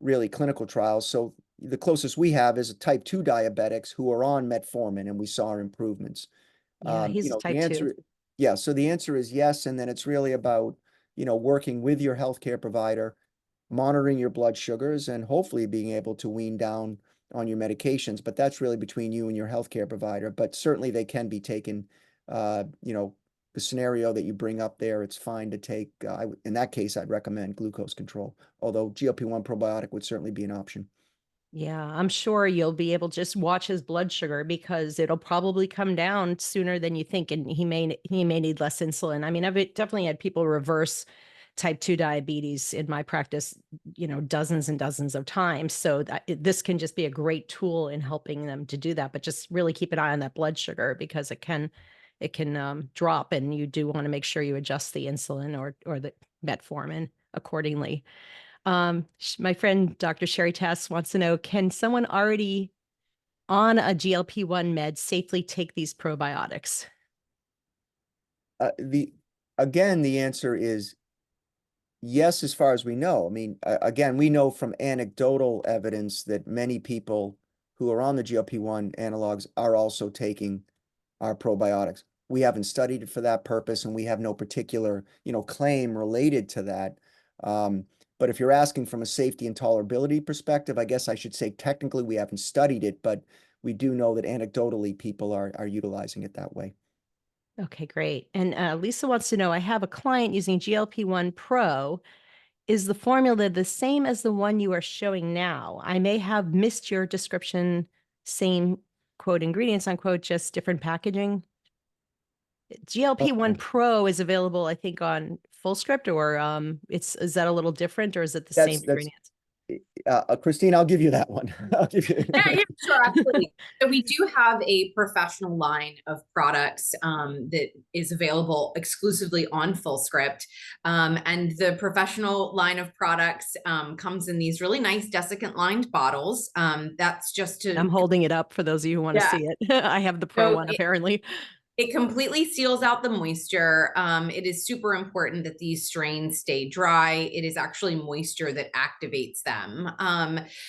really clinical trials. So the closest we have is type 2 diabetics who are on metformin, and we saw improvements.
Yeah, he's type 2.
Yeah, so the answer is yes. And then it's really about, working with your healthcare provider, monitoring your blood sugars, and hopefully being able to wean down on your medications. But that's really between you and your healthcare provider. But certainly they can be taken, the scenario that you bring up there, it's fine to take. In that case, I'd recommend glucose control, although GLP-1 probiotic would certainly be an option.
Yeah, I'm sure you'll be able to just watch his blood sugar because it'll probably come down sooner than you think, and he may need less insulin. I mean, I've definitely had people reverse type 2 diabetes in my practice, dozens and dozens of times. So this can just be a great tool in helping them to do that. But just really keep an eye on that blood sugar because it can drop, and you do want to make sure you adjust the insulin or the metformin accordingly. My friend Dr. Sherry Tess wants to know, can someone already on a GLP-1 med safely take these probiotics?
Again, the answer is yes, as far as we know. I mean, again, we know from anecdotal evidence that many people who are on the GLP-1 analogs are also taking our probiotics. We haven't studied it for that purpose, and we have no particular, claim related to that. But if you're asking from a safety and tolerability perspective, I guess I should say technically we haven't studied it, but we do know that anecdotally people are utilizing it that way.
Okay, great. And Lisa wants to know, I have a client using GLP-1 Pro. Is the formula the same as the one you are showing now? I may have missed your description, same quote ingredients, unquote, just different packaging. GLP-1 Pro is available, I think, on Fullscript, or is that a little different, or is it the same ingredients?
Christine, I'll give you that one. I'll give you.
Yeah, sure, absolutely. So we do have a professional line of products that is available exclusively on Fullscript. And the professional line of products comes in these really nice desiccant lined bottles. That's just to...
I'm holding it up for those of you who want to see it. I have the Pro one, apparently.
It completely seals out the moisture. It is super important that these strains stay dry. It is actually moisture that activates them.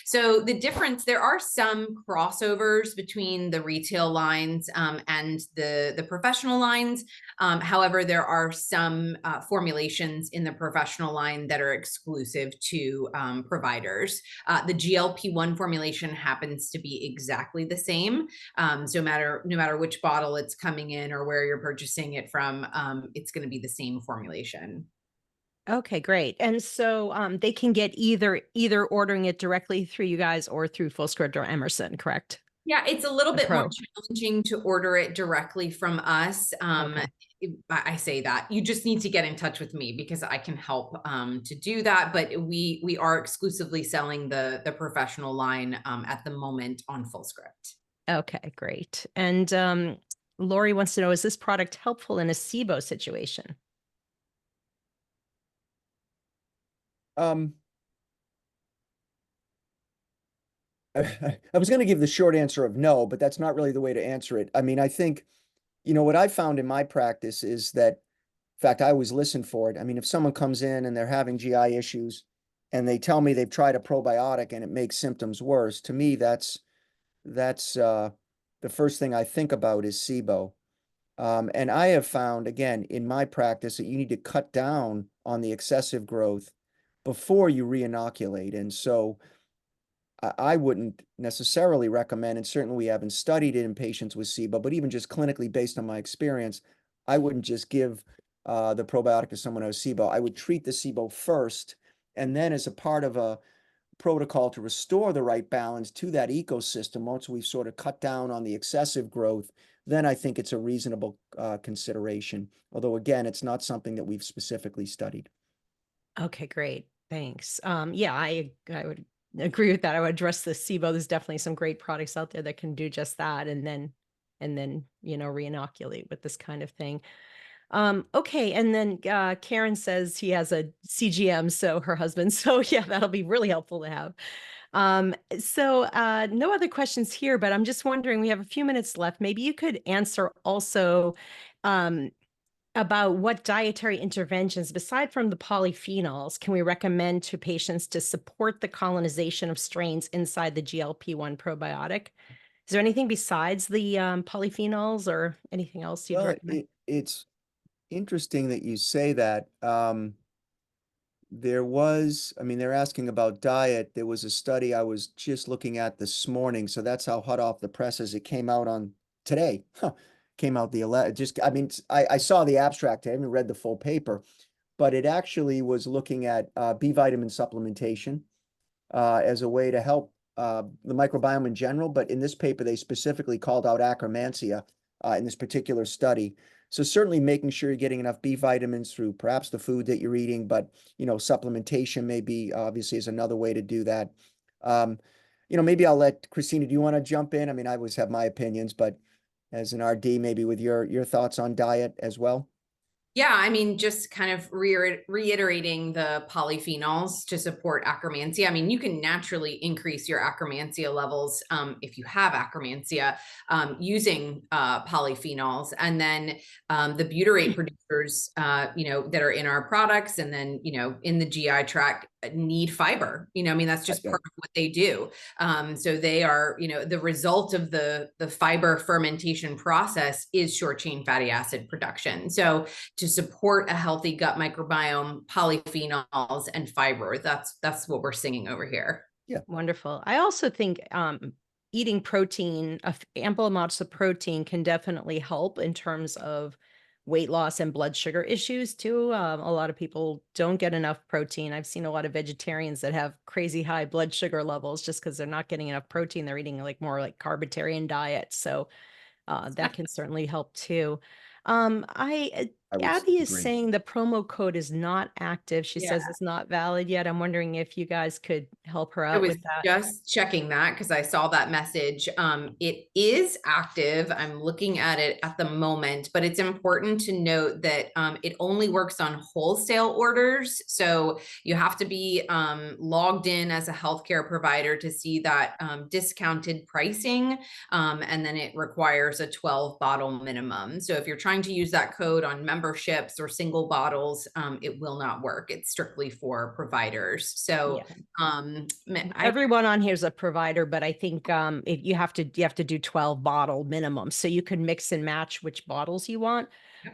So the difference, there are some crossovers between the retail lines and the professional lines. However, there are some formulations in the professional line that are exclusive to providers. The GLP-1 formulation happens to be exactly the same. So no matter which bottle it's coming in or where you're purchasing it from, it's going to be the same formulation.
Okay, great. And so they can get either ordering it directly through you guys or through Fullscript or Emerson, correct?
Yeah, it's a little bit more challenging to order it directly from us.
Okay.
I say that you just need to get in touch with me because I can help to do that. But we are exclusively selling the professional line at the moment on Fullscript.
Okay, great. And Lori wants to know, is this product helpful in a SIBO situation?
I was going to give the short answer of no, but that's not really the way to answer it. I mean, I think, what I found in my practice is that, in fact, I always listen for it. I mean, if someone comes in and they're having GI issues and they tell me they've tried a probiotic and it makes symptoms worse, to me, that's the first thing I think about is SIBO. And I have found, again, in my practice, that you need to cut down on the excessive growth before you re-inoculate. And so I wouldn't necessarily recommend, and certainly we haven't studied it in patients with SIBO, but even just clinically based on my experience, I wouldn't just give the probiotic to someone who has SIBO. I would treat the SIBO first, and then as a part of a protocol to restore the right balance to that ecosystem, once we've sort of cut down on the excessive growth, then I think it's a reasonable consideration. Although, again, it's not something that we've specifically studied.
Okay, great. Thanks. Yeah, I would agree with that. I would address the SIBO. There's definitely some great products out there that can do just that, and then re-inoculate with this kind of thing. Okay, and then Karen says he has a CGM, so her husband. So yeah, that'll be really helpful to have. So no other questions here, but I'm just wondering, we have a few minutes left. Maybe you could answer also about what dietary interventions, beside from the polyphenols, can we recommend to patients to support the colonization of strains inside the GLP-1 probiotic? Is there anything besides the polyphenols or anything else you'd recommend?
It's interesting that you say that. They're asking about diet. There was a study I was just looking at this morning, so that's how hot off the presses it came out on today. Came out the 11th. I saw the abstract. I haven't read the full paper, but it actually was looking at B vitamin supplementation as a way to help the microbiome in general, but in this paper, they specifically called out Akkermansia in this particular study. So certainly making sure you're getting enough B vitamins through perhaps the food that you're eating, but, supplementation maybe obviously is another way to do that. Maybe I'll let Christina, do you want to jump in? I mean, I always have my opinions, but as an RD, maybe with your thoughts on diet as well.
Yeah, I mean, just kind of reiterating the polyphenols to support Akkermansia. I mean, you can naturally increase your Akkermansia levels if you have Akkermansia using polyphenols. And then the butyrate producers, that are in our products and then, in the GI tract need fiber. I mean, that's just part of what they do. So they are, the result of the fiber fermentation process is short chain fatty acid production. So to support a healthy gut microbiome, polyphenols and fiber. That's what we're singing over here.
Yeah. Wonderful. I also think eating protein, ample amounts of protein can definitely help in terms of weight loss and blood sugar issues too. A lot of people don't get enough protein. I've seen a lot of vegetarians that have crazy high blood sugar levels just because they're not getting enough protein. They're eating more like carbitarian diet. So that can certainly help too. Abby is saying the promo code is not active. She says it's not valid yet. I'm wondering if you guys could help her out with that.
I was just checking that because I saw that message. It is active. I'm looking at it at the moment, but it's important to note that it only works on wholesale orders. So you have to be logged in as a healthcare provider to see that discounted pricing. And then it requires a 12 bottle minimum. So if you're trying to use that code on memberships or single bottles, it will not work. It's strictly for providers. So
everyone on here is a provider, but I think if you have to do 12 bottle minimum. So you can mix and match which bottles you want.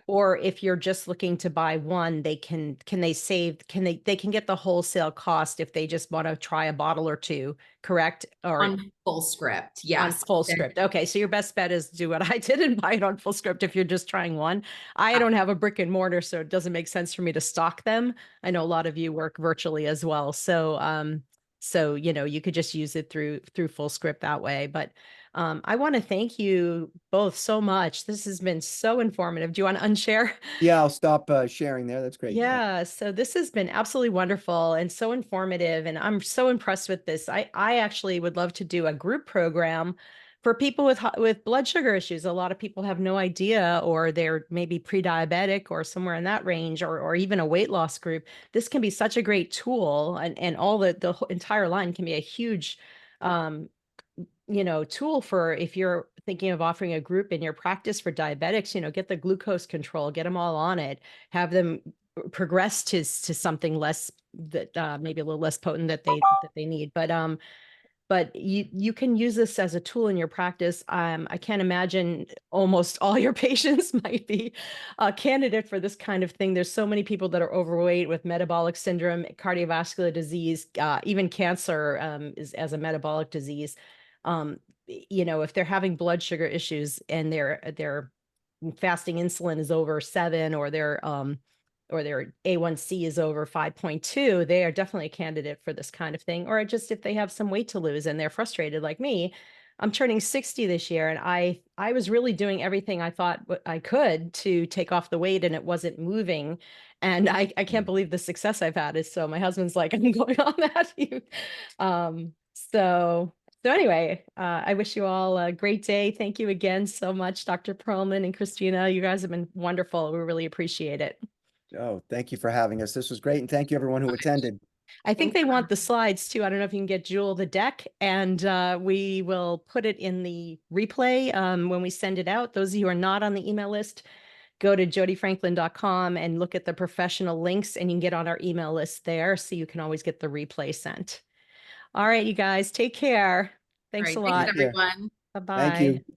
Or if you're just looking to buy one, they can get the wholesale cost if they just want to try a bottle or two, correct? Or
on full script. Yes.
On full script. Okay. So your best bet is do what I did and buy it on full script if you're just trying one. I don't have a brick and mortar, so it doesn't make sense for me to stock them. I know a lot of you work virtually as well. So you could just use it through full script that way. But I want to thank you both so much. This has been so informative. Do you want to unshare?
Yeah, I'll stop sharing there. That's great.
Yeah. So this has been absolutely wonderful and so informative. And I'm so impressed with this. I actually would love to do a group program for people with blood sugar issues. A lot of people have no idea, or they're maybe pre-diabetic or somewhere in that range, or even a weight loss group. This can be such a great tool, and all the entire line can be a huge tool for if you're thinking of offering a group in your practice for diabetics. Get the glucose control, get them all on it, have them progress to something less, that maybe a little less potent that they need. But you can use this as a tool in your practice. I can't imagine almost all your patients might be a candidate for this kind of thing. There's so many people that are overweight with metabolic syndrome, cardiovascular disease, even cancer is as a metabolic disease. If they're having blood sugar issues and their fasting insulin is over 7, or their A1C is over 5.2, they are definitely a candidate for this kind of thing. Or just if they have some weight to lose and they're frustrated like me. I'm turning 60 this year, and I was really doing everything I thought I could to take off the weight, and it wasn't moving. And I can't believe the success I've had. So my husband's like, I'm going on that. So anyway, I wish you all a great day. Thank you again so much, Dr. Perlman and Christina. You guys have been wonderful. We really appreciate it.
Oh, thank you for having us. This was great. And thank you everyone who attended.
I think they want the slides too. I don't know if you can get Jewel the deck, and we will put it in the replay when we send it out. Those of you who are not on the email list, go to jodifranklin.com and look at the professional links, and you can get on our email list there, so you can always get the replay sent. All right, you guys, take care. Thanks a lot.
Thanks, everyone.
Bye-bye.
Thank you.